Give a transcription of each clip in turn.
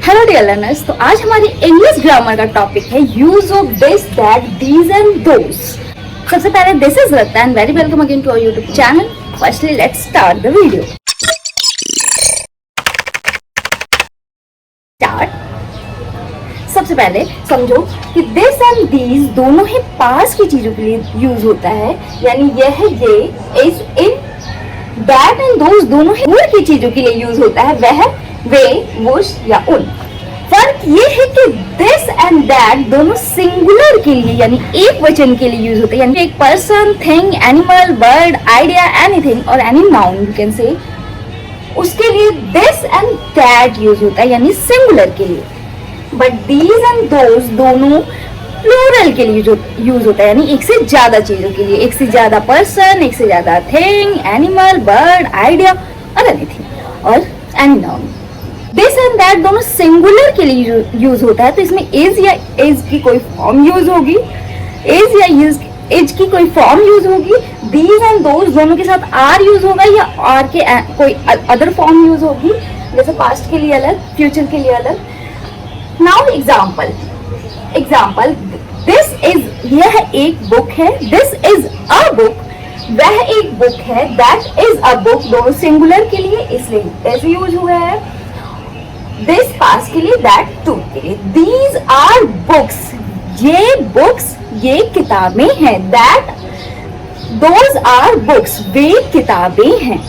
Hello dear learners, तो आज हमारी इंग्लिश ग्रामर का टॉपिक है use of this, that, these and those. सबसे पहले this is Ratta and very welcome again to our YouTube channel. Firstly let's start the video. सबसे पहले समझो कि दिस एंड दीज दोनों ही पास की चीजों के लिए यूज होता है, यानी यह ये is in, that and those दोनों ही दूर की चीजों के लिए यूज होता है, वह वे वुश या उन। फर्क ये है कि दिस एंड दैट दोनों सिंगुलर के लिए यानी एक वचन के लिए यूज होते हैं, यानी एक person, thing, animal, bird, idea, anything और any noun you can say, उसके लिए दिस एंड दैट यूज होता है यानी सिंगुलर के लिए। बट दीज एंड दोस दोनों प्लूरल के लिए यूज होता है, यानी एक से ज्यादा चीजों के लिए, एक से ज्यादा पर्सन, एक से ज्यादा थिंग, एनिमल, बर्ड, आइडिया और एनीथिंग और any noun. This and that दोनों सिंगुलर के लिए यूज होता है, तो इसमें इज या इज की कोई फॉर्म यूज होगी, इज या इज की कोई फॉर्म यूज होगी। दीज एंड दोस दोनों के साथ आर यूज होगा या आर के कोई अदर फॉर्म यूज होगी, जैसे पास्ट के लिए अलग, फ्यूचर के लिए अलग। नाउ एग्जाम्पल दिस इज, यह एक बुक है, दिस इज अ बुक, वह एक बुक है, दैट इज अ बुक दोनों सिंगुलर के लिए इसलिए ऐसे यूज हुआ है। दिस पास के लिए, दैट टू के लिए। दीज आर बुक्स, ये बुक्स ये किताबें हैं, दैट दोज आर बुक्स वे किताबें हैं।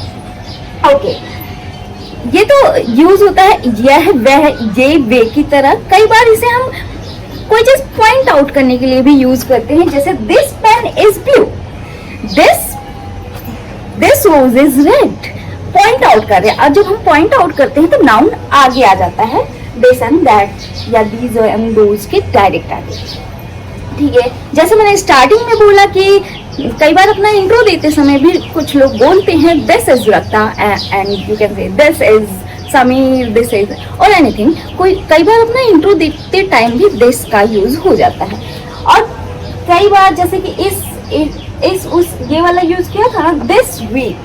ओके, ये तो यूज होता है यह वह ये वे की तरह। कई बार इसे हम कोई चीज पॉइंट आउट करने के लिए भी यूज करते हैं, जैसे this pen is blue, this rose is red. Point out कर रहे हैं। अब जब हम पॉइंट आउट करते हैं तो नाउन आगे आ जाता है दिस एंड दैट या दीज एंड दोज के डायरेक्ट आगे। ठीक है, जैसे मैंने स्टार्टिंग में बोला कि कई बार अपना इंट्रो देते समय भी कुछ लोग बोलते हैं this is Lata and you can से this is Sameer, this is और एनीथिंग। कई बार अपना इंट्रो देते टाइम भी दिस का यूज हो जाता है। और कई बार जैसे कि इस उस ये वाला यूज किया था ना, दिस वीक,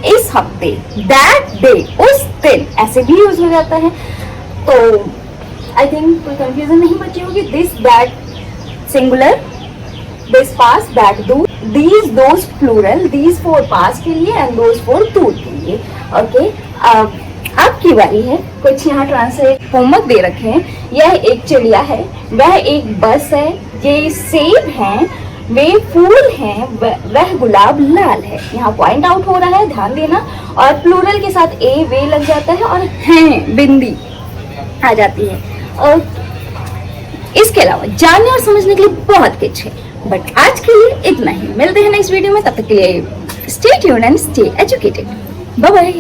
इस हफ्ते, दैट डे, उस दिन, ऐसे भी यूज हो जाता है। तो आई थिंक कोई कंफ्यूजन नहीं बची होगी। दिस दैट सिंगुलर, दिस पास, दैट दो, these those plural, these for पास के लिए एंड दोज फॉर दूर के लिए। ओके, अब की बारी है। कुछ यहाँ ट्रांसलेट होमवर्क दे रखे हैं। यह एक चिड़िया है, वह एक बस है, ये सेब हैं, वे फूल हैं, वह गुलाब लाल है। यहाँ पॉइंट आउट हो रहा है, ध्यान देना। और प्लूरल के साथ ए वे लग जाता है और हैं बिंदी आ जाती है। और इसके अलावा जानने और समझने के लिए बहुत कुछ है, बट आज के लिए इतना ही। मिलते हैं नेक्स्ट वीडियो में, तब तक के लिए stay tuned and stay educated. Bye bye.